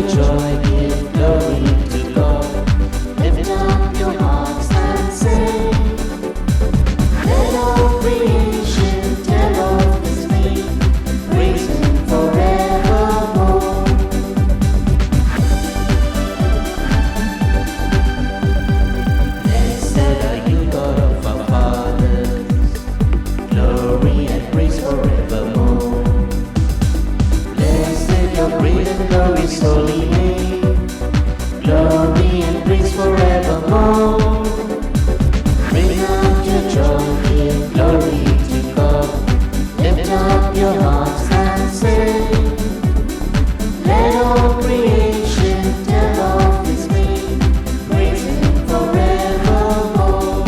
your joy, give glory to God. Lift up your hearts and sing. Let all creation tell of His name, praise Him forevermore. Blessed are you, God of our fathers, glory and praise forevermore. Blessed your great and glorious holy name, glory and praise forevermore. Bring out your joy, give glory to God. Lift up your hearts and sing. Let all creation tell of His name, praise Him forevermore.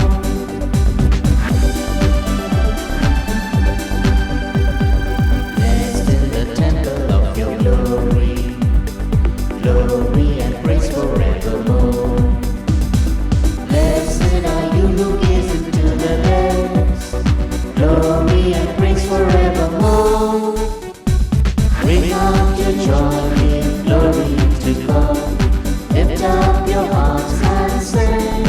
Blessed in the temple of your glory, glory and praise forevermore. Blessed are you who gaze into the depths, glory and praise forevermore. Bring out your joy, give glory to God. Lift up your hearts and sing.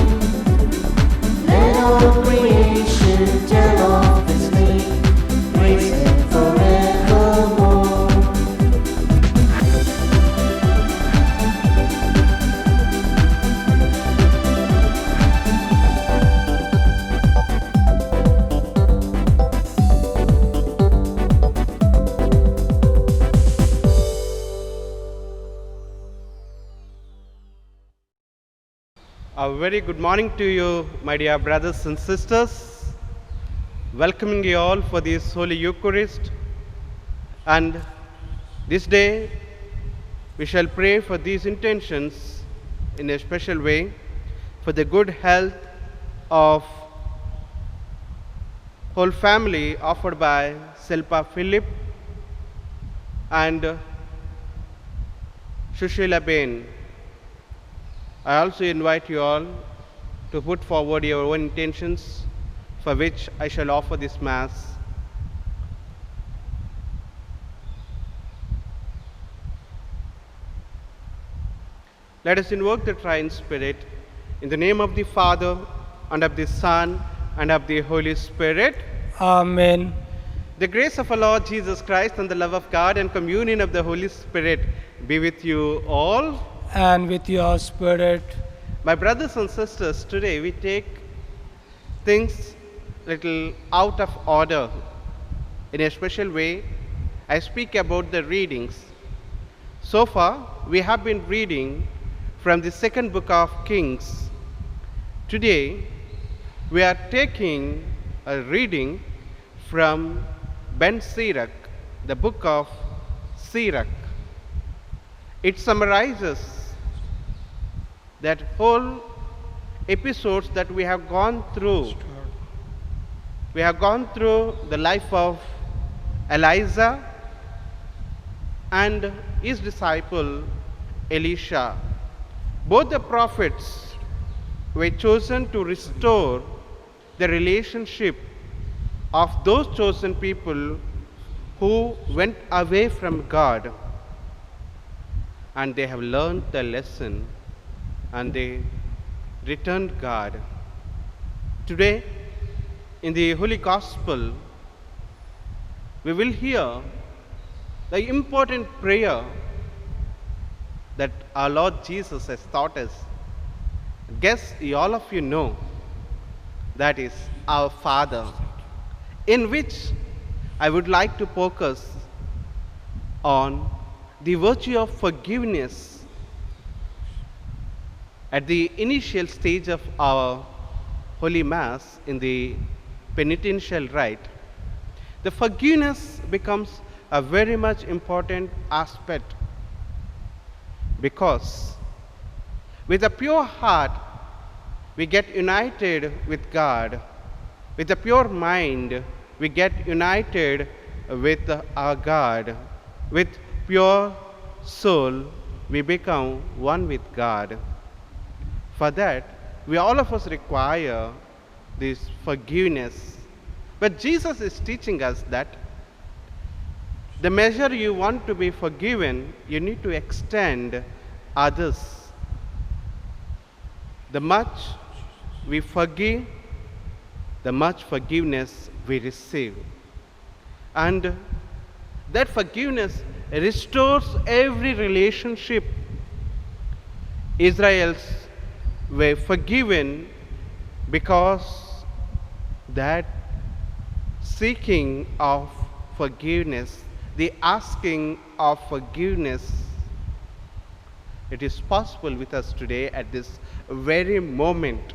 Let all creation tell of His name, praise Him forevermore. A very good morning to you, my dear brothers and sisters. Welcoming you all for this Holy Eucharist. And this day, we shall pray for these intentions in a special way for the good health of whole family offered by Silpa Philip and Shushila Bain. I also invite you all to put forward your own intentions for which I shall offer this Mass. Let us invoke the Triune Spirit in the name of the Father, and of the Son, and of the Holy Spirit. Amen. The grace of our Lord Jesus Christ and the love of God and communion of the Holy Spirit be with you all. And with your spirit. My brothers and sisters, today we take things little out of order. In a special way, I speak about the readings. So far, we have been reading from the second book of Kings. Today, we are taking a reading from Ben Sirach, the book of Sirach. It summarizes that whole episodes that we have gone through. We have gone through the life of Elijah and his disciple Elisha. Both the prophets were chosen to restore the relationship of those chosen people who went away from God. And they have learned the lesson and they returned God. Today, in the Holy Gospel, we will hear the important prayer that our Lord Jesus has taught us. Guess all of you know, that is our Father, in which I would like to focus on the virtue of forgiveness at the initial stage of our Holy Mass in the penitential rite. The forgiveness becomes a very much important aspect, because with a pure heart we get united with God. With a pure mind we get united with our God. With pure soul we become one with God. For that, we all of us require this forgiveness. But Jesus is teaching us that The measure you want to be forgiven, you need to extend others. The much we forgive, the much forgiveness we receive. And that forgiveness restores every relationship. Israelites were forgiven because that seeking of forgiveness, the asking of forgiveness, it is possible with us today at this very moment.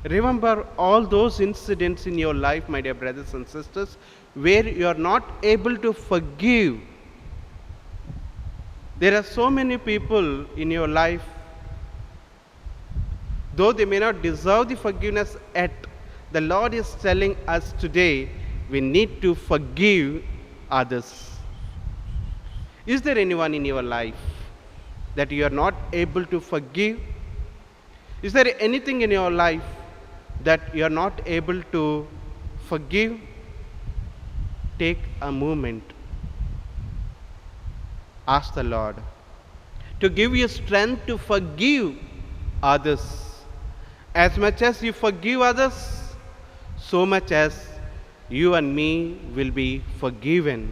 Remember all those incidents in your life, my dear brothers and sisters, where you are not able to forgive. There are so many people in your life, though they may not deserve the forgiveness, yet the Lord is telling us today we need to forgive others. Is there anyone in your life that you are not able to forgive? Is there anything in your life that you are not able to forgive? Take a moment. Ask the Lord to give you strength to forgive others. As much as you forgive others, so much as you and me will be forgiven.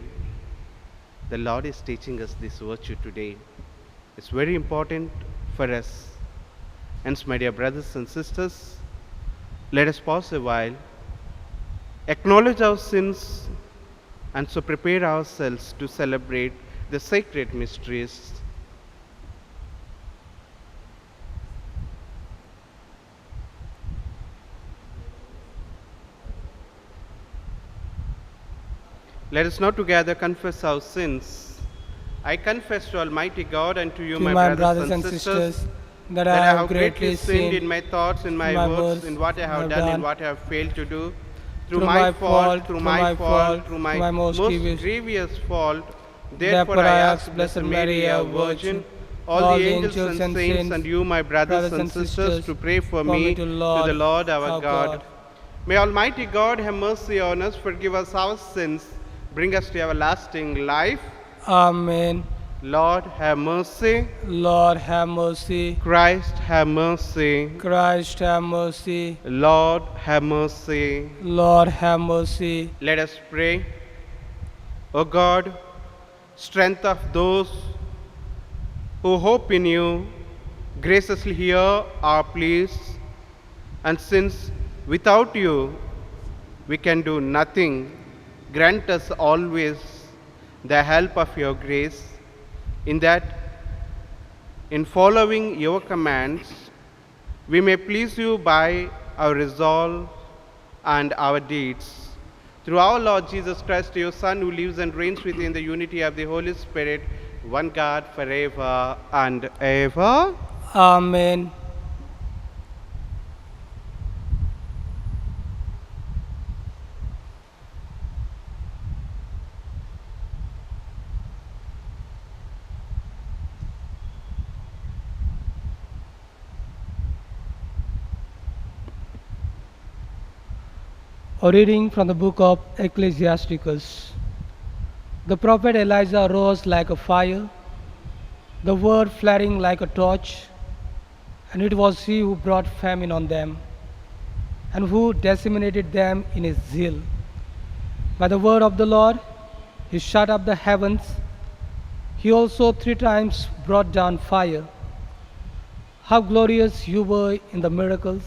The Lord is teaching us this virtue today. It's very important for us. Hence, my dear brothers and sisters, let us pause a while, acknowledge our sins, and so prepare ourselves to celebrate the sacred mysteries. Let us now together confess our sins. I confess to Almighty God and to you, To my brothers and sisters, that I have greatly sinned in my thoughts, in my my words, words, in what I have have done, in done, what I have failed to do. through my fault, Through my most grievous grievous fault. Therefore I ask Blessed Mary, our Virgin, all the angels and saints, and you, my brothers and sisters, to pray for me to to the Lord our God. God. May Almighty God have mercy on us, forgive us our sins, bring us to everlasting life. Amen. Lord, have mercy. Lord, have mercy. Christ, have mercy. Christ, have mercy. Lord, have mercy. Lord, have mercy. Let us pray. O God, strength of those who hope in you, graciously hear our pleas, and since without you we can do nothing, grant us always the help of your grace, in that, in following your commands, we may please you by our resolve and our deeds. Through our Lord Jesus Christ, your Son, who lives and reigns with you in the unity of the Holy Spirit, one God, forever and ever. Amen. A reading from the book of Ecclesiasticus. The prophet Elijah rose like a fire, the word flaring like a torch, and it was he who brought famine on them, and who disseminated them in his zeal. By the word of the Lord, he shut up the heavens. He also 3 times brought down fire. How glorious you were in the miracles,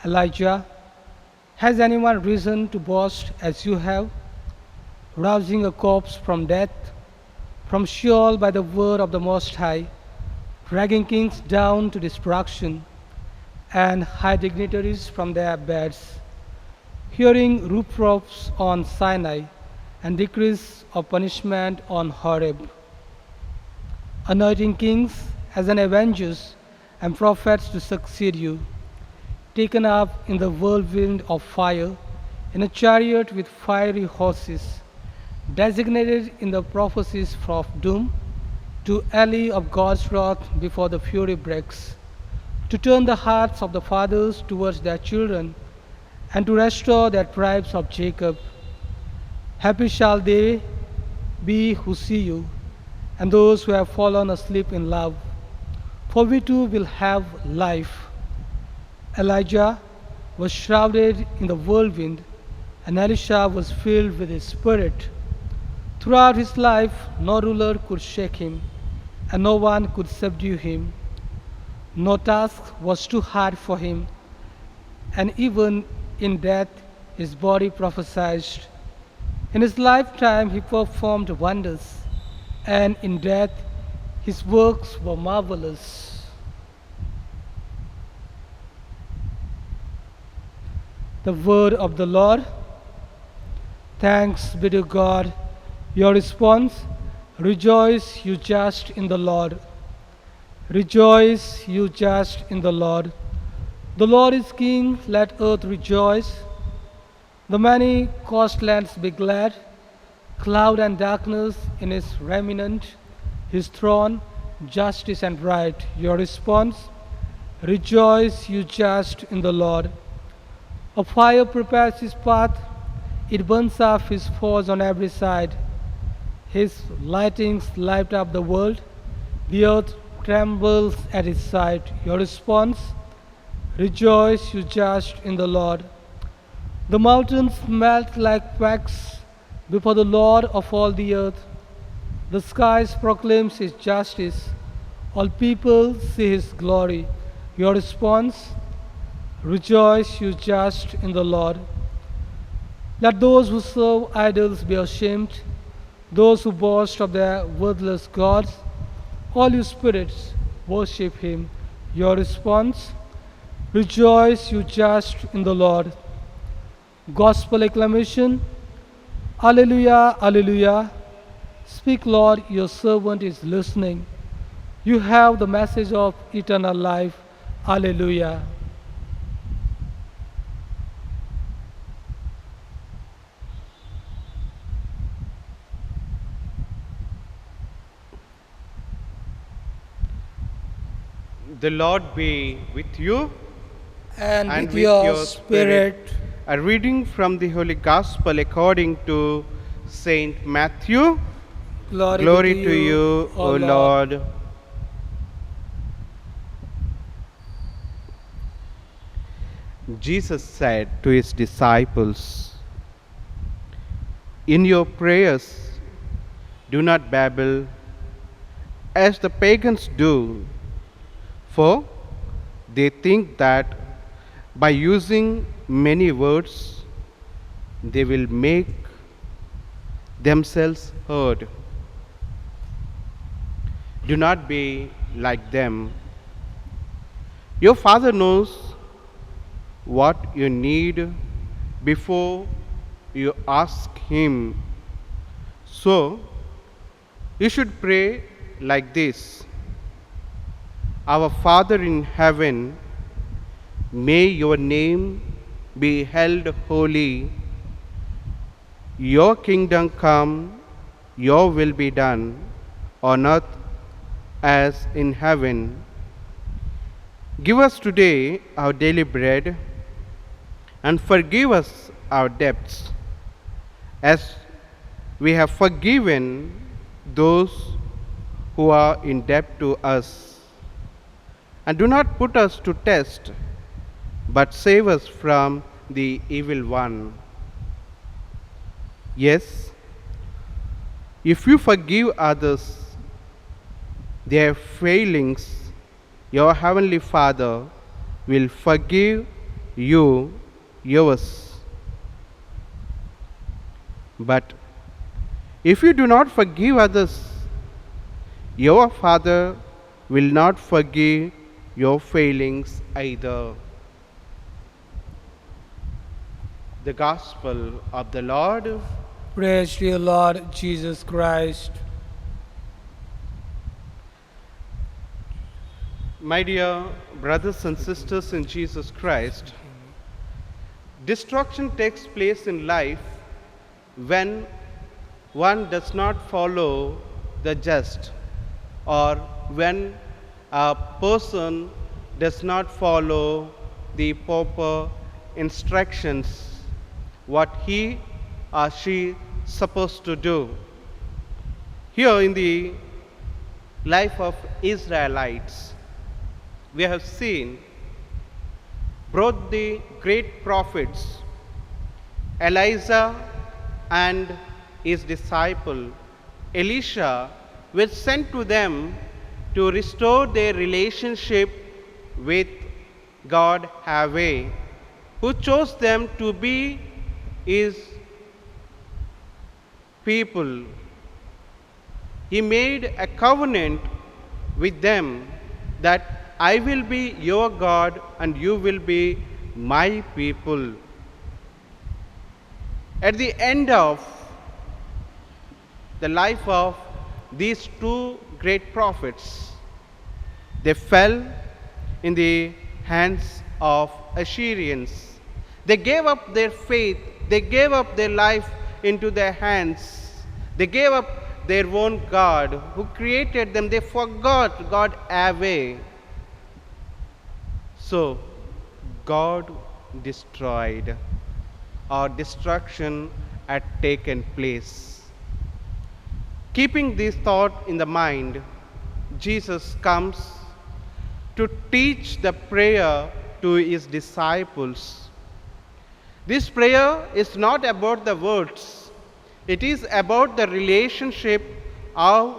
Elijah! Has anyone risen to boast as you have, rousing a corpse from death, from Sheol by the word of the Most High, dragging kings down to destruction, and high dignitaries from their beds, hearing reproofs on Sinai, and decrees of punishment on Horeb, anointing kings as an avengers and prophets to succeed you, taken up in the whirlwind of fire, in a chariot with fiery horses, designated in the prophecies of doom, to alley of God's wrath before the fury breaks, to turn the hearts of the fathers towards their children, and to restore their tribes of Jacob. Happy shall they we who see you, and those who have fallen asleep in love. For we too will have life. Elijah was shrouded in the whirlwind, and Elisha was filled with his spirit. Throughout his life, no ruler could shake him, and no one could subdue him. No task was too hard for him, and even in death his body prophesied. In his lifetime he performed wonders, and in death his works were marvelous. The word of the Lord. Thanks be to God. Your response: rejoice, you just in the Lord. Rejoice, you just in the Lord. The Lord is King, let earth rejoice. The many coastlands be glad. Cloud and darkness in his remnant, his throne, justice and right. Your response: rejoice, you just in the Lord. A fire prepares his path, it burns off his foes on every side. His lightnings light up the world, the earth trembles at his sight. Your response: rejoice, you just in the Lord. The mountains melt like wax before the Lord of all the earth. The skies proclaims his justice. All people see his glory. Your response: rejoice, you just in the Lord. Let those who serve idols be ashamed, those who boast of their worthless gods. All you spirits, worship him. Your response: rejoice, you just in the Lord. Gospel acclamation. Alleluia, alleluia. Speak, Lord, your servant is listening. You have the message of eternal life. Alleluia. The Lord be with you And, and with with your your spirit. A reading from the Holy Gospel according to Saint Matthew. Glory to you, O Lord. Jesus said to his disciples, in your prayers, do not babble as the pagans do, for they think that by using many words they will make themselves heard. Do not be like them. Your Father knows what you need before you ask Him. So, you should pray like this: Our Father in heaven, may your name be held holy. Your kingdom come, your will be done on earth as in heaven. Give us today our daily bread, and forgive us our debts, as we have forgiven those who are in debt to us. And do not put us to test, but save us from the evil one. Yes, if you forgive others their failings, your heavenly Father will forgive you yours. But if you do not forgive others, your Father will not forgive your failings either. The Gospel of the Lord. Praise to you, Lord Jesus Christ. My dear brothers and sisters in Jesus Christ, destruction takes place in life when one does not follow the just, or when a person does not follow the proper instructions, what he or she supposed to do. Here in the life of Israelites, we have seen both the great prophets, Elijah and his disciple Elisha, were sent to them to restore their relationship with God Yahweh, who chose them to be his people. He made a covenant with them that I will be your God and you will be my people. At the end of the life of these two great prophets, they fell in the hands of Assyrians. They gave up their faith, they gave up their life into their hands. They gave up their own God who created them. They forgot God Yahweh. So God destroyed, or destruction had taken place. Keeping this thought in the mind, Jesus comes to teach the prayer to his disciples. This prayer is not about the words, it is about the relationship how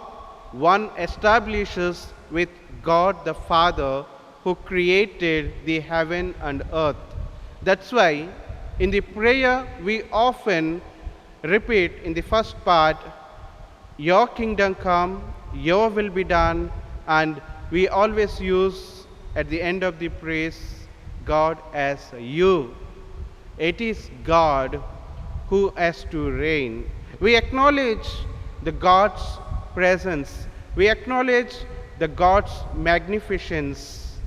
one establishes with God the Father who created the heaven and earth. That's why in the prayer we often repeat in the first part, your kingdom come, your will be done, and we always use at the end of the praise God as you. It is God who has to reign. We acknowledge the God's presence. We acknowledge the God's magnificence.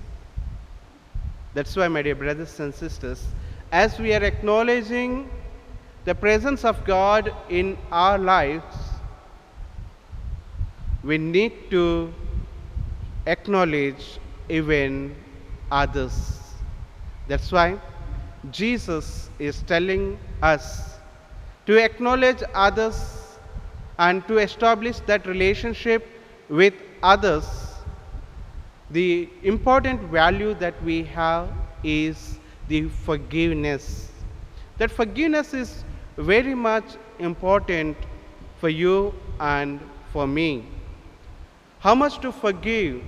That's why, my dear brothers and sisters, as we are acknowledging the presence of God in our lives, we need to acknowledge even others. That's why Jesus is telling us to acknowledge others and to establish that relationship with others. The important value that we have is the forgiveness. That forgiveness is very much important for you and for me. How much to forgive?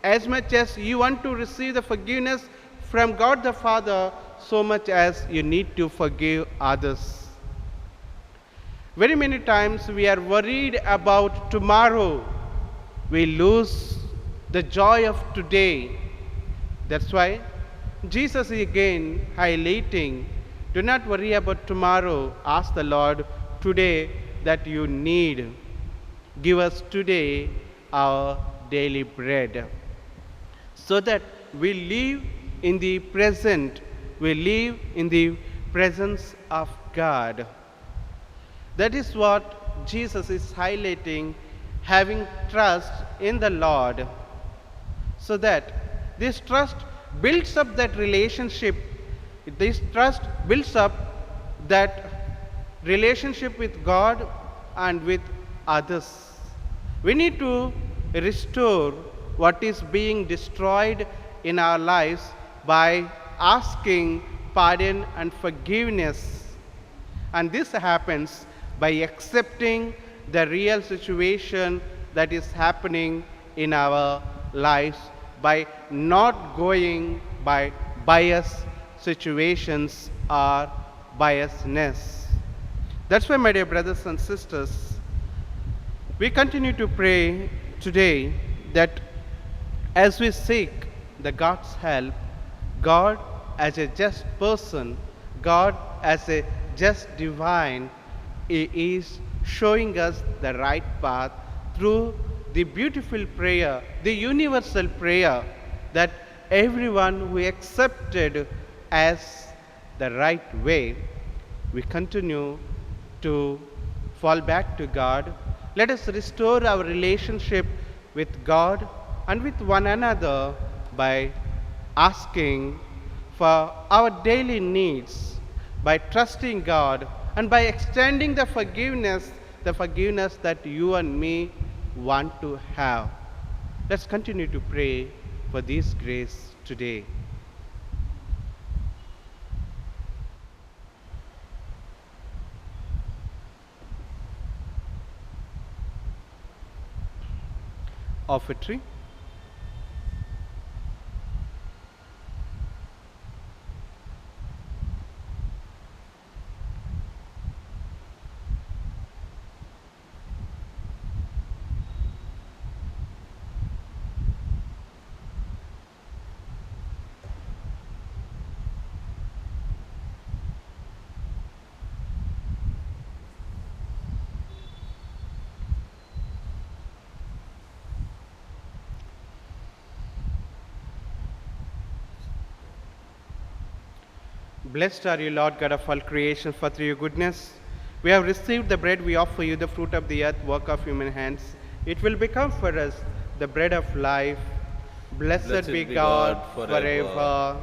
As much as you want to receive the forgiveness from God the Father, so much as you need to forgive others. Very many times we are worried about tomorrow. We lose the joy of today. That's why Jesus is again highlighting, do not worry about tomorrow. Ask the Lord today that you need. Give us today our daily bread. So that we live in the present, we live in the presence of God. That is what Jesus is highlighting, having trust in the Lord, so that this trust builds up that relationship. This trust builds up that relationship with God and with others. We need to restore what is being destroyed in our lives by asking pardon and forgiveness. And this happens by accepting the real situation that is happening in our lives, by not going by biased situations or biasness. That's why, my dear brothers and sisters, we continue to pray today that as we seek the God's help, God as a just person, God as a just divine, He is showing us the right path through the beautiful prayer, the universal prayer that everyone who accepted as the right way. We continue to fall back to God. Let us restore our relationship with God and with one another by asking for our daily needs, by trusting God, and by extending the forgiveness that you and me want to have. Let's continue to pray for this grace today. Offertory. Blessed are you, Lord God of all creation, for through your goodness we have received the bread. We offer you, the fruit of the earth, work of human hands. It will become for us the bread of life. Blessed be God forever.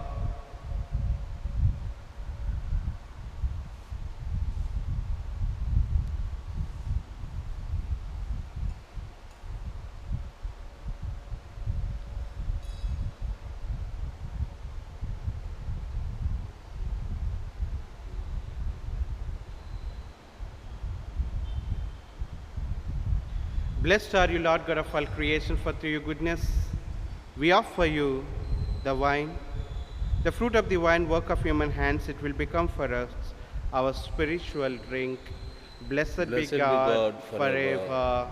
Blessed are you, Lord God of all creation, for through your goodness we offer you the wine, the fruit of the vine, work of human hands. It will become for us our spiritual drink. Blessed be God forever.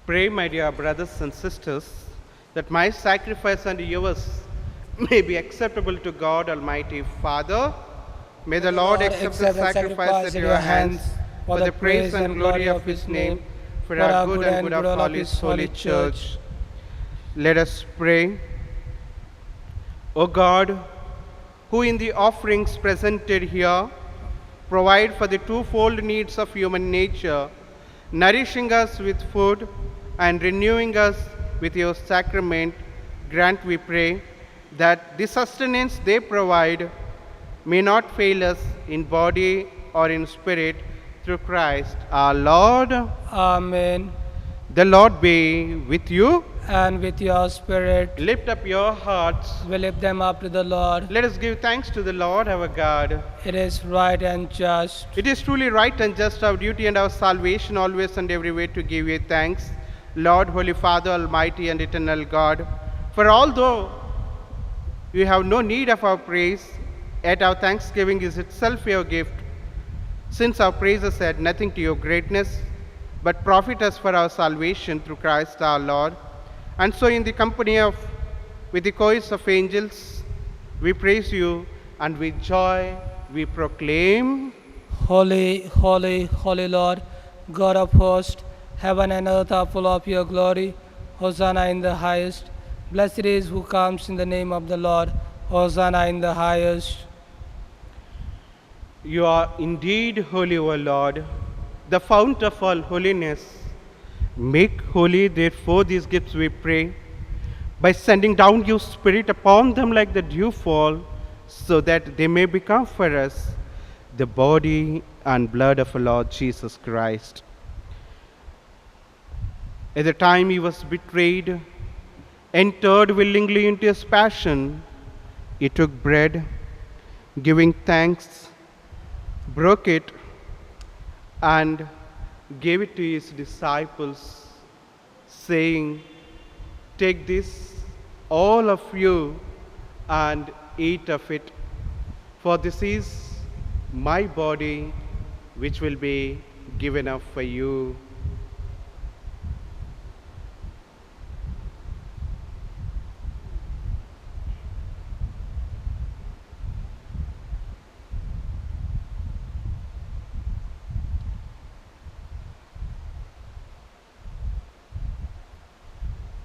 Pray, my dear brothers and sisters, that my sacrifice and yours may be acceptable to God Almighty Father. May the Lord accept the sacrifice at your hands for the praise and glory of his name, for our good and good of all his holy church. Let us pray. O God, who in the offerings presented here provide for the twofold needs of human nature, nourishing us with food and renewing us with your sacrament, grant, we pray, that the sustenance they provide may not fail us in body or in spirit, through Christ our Lord. Amen. The Lord be with you. And with your spirit, Lift up your hearts. we lift them up to the Lord. Let us give thanks to the Lord our God. It is right and just. It is truly right and just, our duty and our salvation, always and every way, to give you thanks, Lord, Holy Father, Almighty and eternal God. For although you have no need of our praise, yet our thanksgiving is itself your gift, since our praises add nothing to your greatness, but profit us for our salvation through Christ our Lord. And so in the company of, with the chorus of angels, we praise you, and with joy we proclaim, Holy, holy, holy Lord, God of hosts, heaven and earth are full of your glory. Hosanna in the highest. Blessed is who comes in the name of the Lord. Hosanna in the highest. you are indeed holy, O Lord, the fount of all holiness. Make holy, therefore, these gifts, we pray, by sending down your Spirit upon them like the dewfall, so that they may become for us the body and blood of our Lord Jesus Christ. At the time he was betrayed, entered willingly into his passion, he took bread, giving thanks, broke it, and gave it to his disciples, saying, "Take this, all of you, and eat of it, for this is my body, which will be given up for you."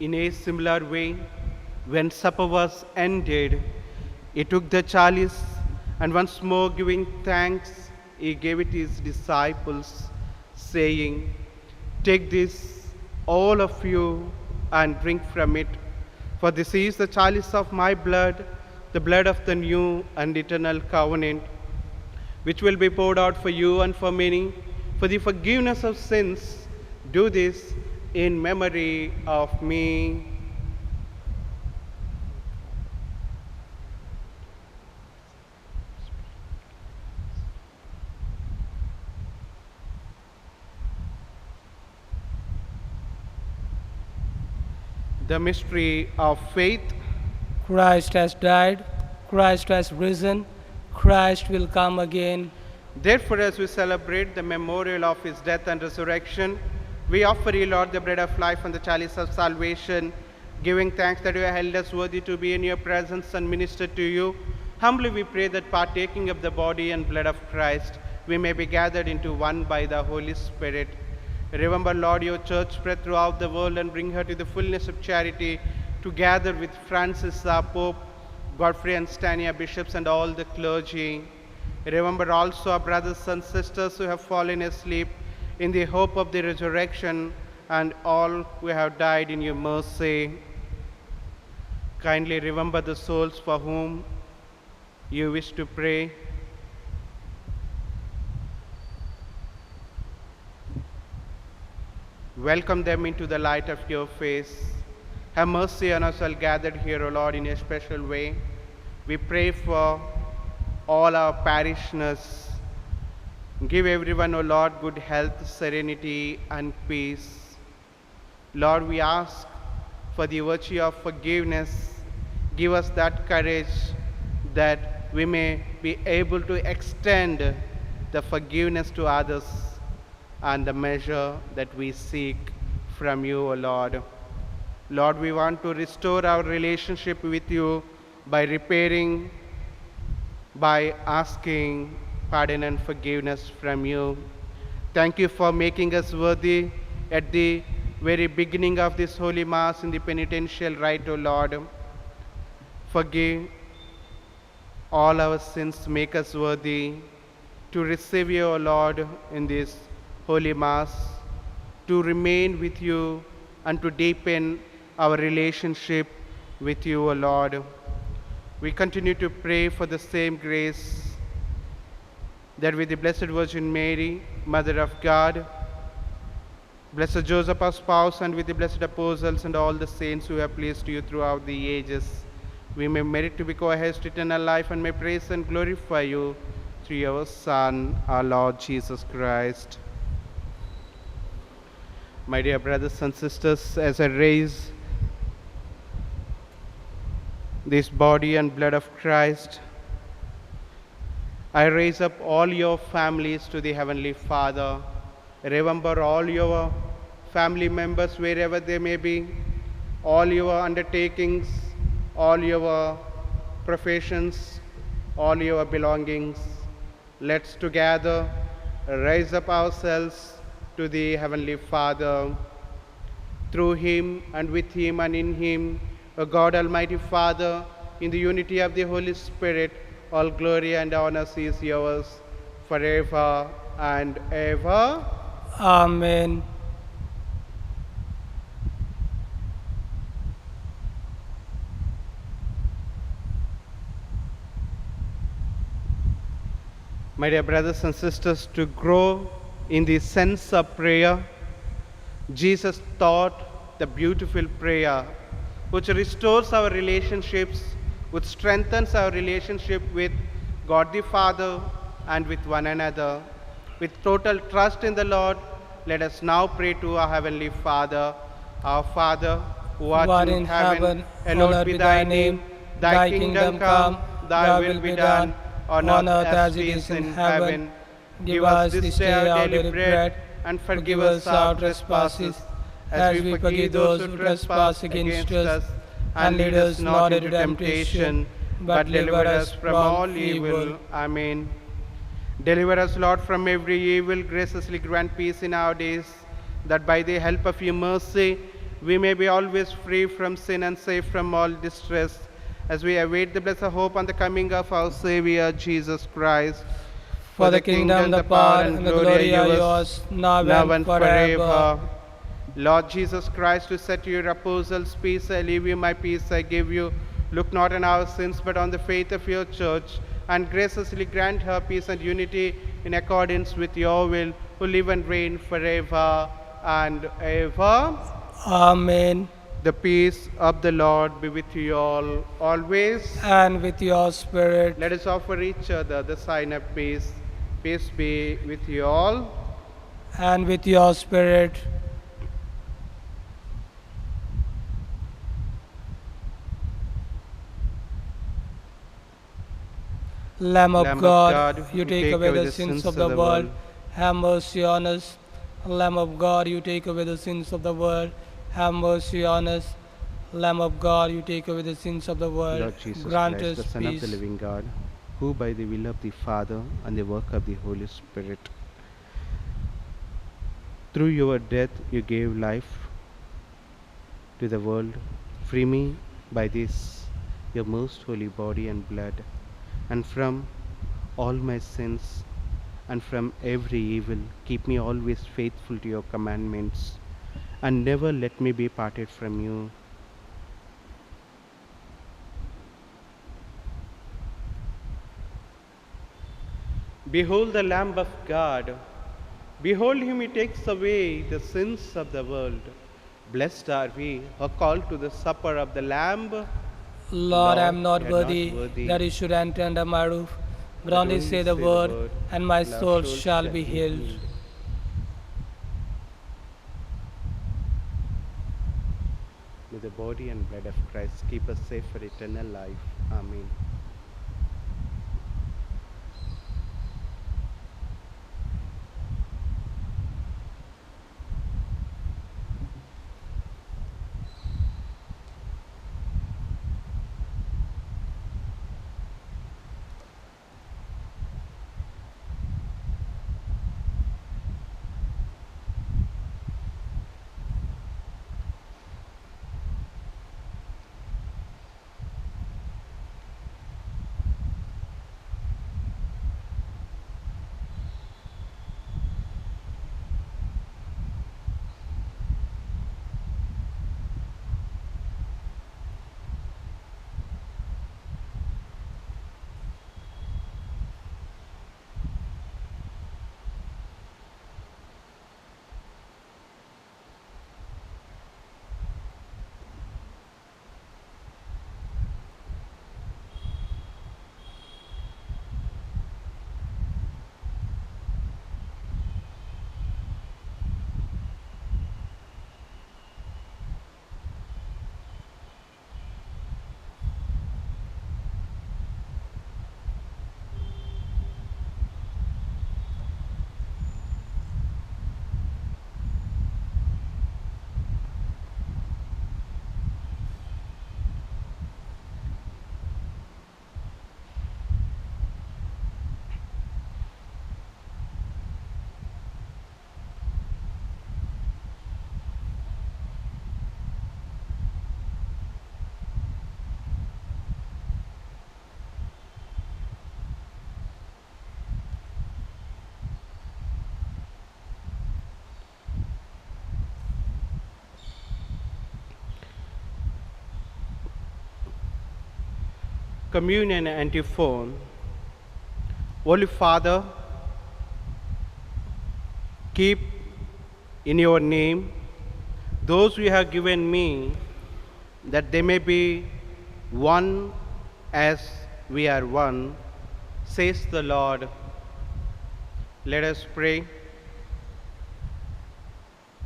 In a similar way, when supper was ended, he took the chalice, and once more giving thanks, he gave it to his disciples, saying, Take this, all of you, and drink from it. For this is the chalice of my blood, the blood of the new and eternal covenant, which will be poured out for you and for many, for the forgiveness of sins. Do this in memory of me. The mystery of faith. Christ has died, Christ has risen, Christ will come again. Therefore, as we celebrate the memorial of his death and resurrection, we offer you, Lord, the bread of life and the chalice of salvation, giving thanks that you have held us worthy to be in your presence and minister to you. Humbly we pray that partaking of the body and blood of Christ, we may be gathered into one by the Holy Spirit. Remember, Lord, your church spread throughout the world and bring her to the fullness of charity, together with Francis, our Pope, Godfrey and Stania, bishops, and all the clergy. Remember also our brothers and sisters who have fallen asleep in the hope of the resurrection, and all who have died in your mercy. Kindly remember the souls for whom you wish to pray. Welcome them into the light of your face. Have mercy on us all gathered here, O Lord, in a special way. We pray for all our parishioners. Give everyone, O Lord, good health, serenity, and peace. Lord, we ask for the virtue of forgiveness. Give us that courage that we may be able to extend the forgiveness to others and the measure that we seek from you, O Lord. Lord, we want to restore our relationship with you by repairing, by asking pardon and forgiveness from you. Thank you for making us worthy at the very beginning of this Holy Mass in the penitential rite, O Lord. Forgive all our sins, make us worthy to receive you, O Lord, in this Holy Mass, to remain with you and to deepen our relationship with you, O Lord. We continue to pray for the same grace that with the Blessed Virgin Mary, Mother of God, Blessed Joseph, our spouse, and with the blessed apostles and all the saints who have pleased you throughout the ages, we may merit to be co-heirs to eternal life and may praise and glorify you through our Son, our Lord Jesus Christ. My dear brothers and sisters, as I raise this body and blood of Christ, I raise up all your families to the Heavenly Father. Remember all your family members wherever they may be, all your undertakings, all your professions, all your belongings. Let's together raise up ourselves to the Heavenly Father. Through him and with him and in him, O God Almighty Father, in the unity of the Holy Spirit, all glory and honor is yours forever and ever. Amen. My dear brothers and sisters, to grow in the sense of prayer, Jesus taught the beautiful prayer which restores our relationships, which strengthens our relationship with God the Father and with one another. With total trust in the Lord, let us now pray to our Heavenly Father. Our Father, who art in heaven, hallowed be thy name. Thy kingdom come, thy will be done, on earth as it is in heaven. Give us this day our daily bread, and forgive us our trespasses, as we forgive those who trespass against us. And lead us not into temptation, but deliver us from all evil. Amen. Deliver us, Lord, from every evil. Graciously grant peace in our days, that by the help of your mercy we may be always free from sin and safe from all distress, as we await the blessed hope and the coming of our Savior, Jesus Christ. For the kingdom, the power, and the glory are yours, now and forever. Lord Jesus Christ, who said to your apostles, peace I leave you, my peace I give you. Look not on our sins, but on the faith of your church, and graciously grant her peace and unity in accordance with your will, who live and reign forever and ever. Amen. The peace of the Lord be with you all, always. And with your spirit. Let us offer each other the sign of peace. Peace be with you all. And with your spirit. Lamb of God, you take away the sins of the world, have mercy on us. Lamb of God, you take away the sins of the world, have mercy on us. Lamb of God, you take away the sins of the world, Lord Jesus grant Christ, us the Son peace. of the living God, who by the will of the Father and the work of the Holy Spirit, through your death you gave life to the world, free me by this your most holy body and blood, and from all my sins and from every evil keep me always faithful to your commandments, and never let me be parted from you. Behold the Lamb of God. Behold him, he takes away the sins of the world. Blessed are we who are called to the supper of the Lamb. Lord, I am not we are not worthy worthy that you should enter under my roof, but only say the word, and my our soul souls shall be healed. May the body and blood of Christ keep us safe for eternal life. Amen. Communion antiphon. Holy Father, keep in your name those you have given me, that they may be one as we are one, says the Lord. Let us pray.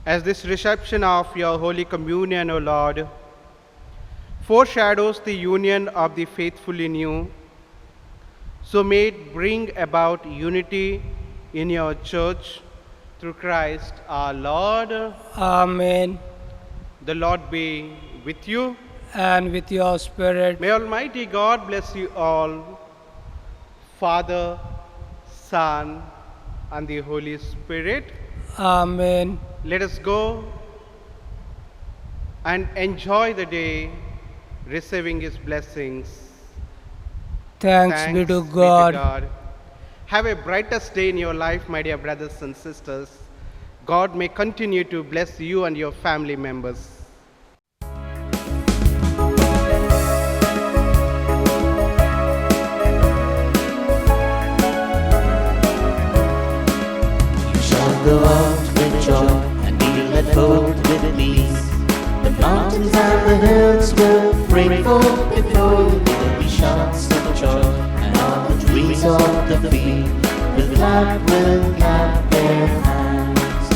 As this reception of your Holy Communion, O Lord, foreshadows the union of the faithful in you, so may it bring about unity in your church through Christ our Lord. Amen. The Lord be with you. And with your spirit. May Almighty God bless you all, Father, Son, and the Holy Spirit. Amen. Let us go and enjoy the day, receiving His blessings. Thanks be to God. Have a brightest day in your life, my dear brothers and sisters. God may continue to bless you and your family members. You shall go out with joy and be led forth with peace. The mountains and the hills will break forth before you. There will be shouts of joy, and all the trees of the field will clap their hands.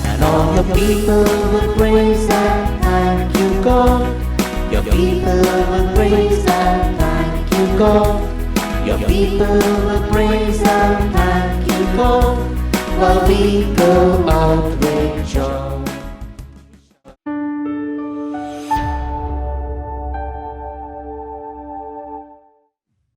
And all your people will praise and thank you, God. Your people will praise and thank you, God. Your people will praise and thank you, God. While we go out with